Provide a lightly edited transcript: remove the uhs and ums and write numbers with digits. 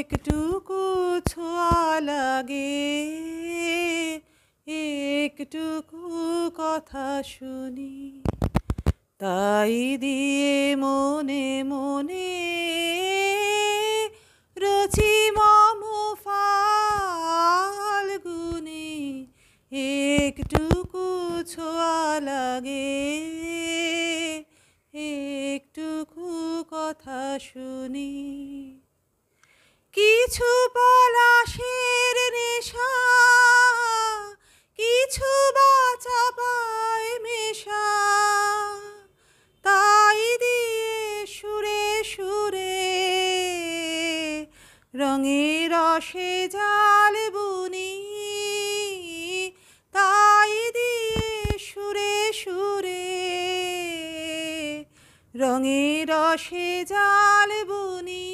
একটুকু ছোঁয়া লাগে, একটুকু কথা শুনি, তাই দিয়ে মনে মনে রচি মম ফাল্গুনি। একটুকু ছোঁয়া লাগে, একটুকু কথা শুনি। কিছু পলাশের নেশা, কিছু বাঁচা পায় মেশা, তাই দিয়ে সুরে সুরে রঙের রসে জাল বুনি, তাই দিয়ে সুরে সুরে রঙের রসে জাল বুনি।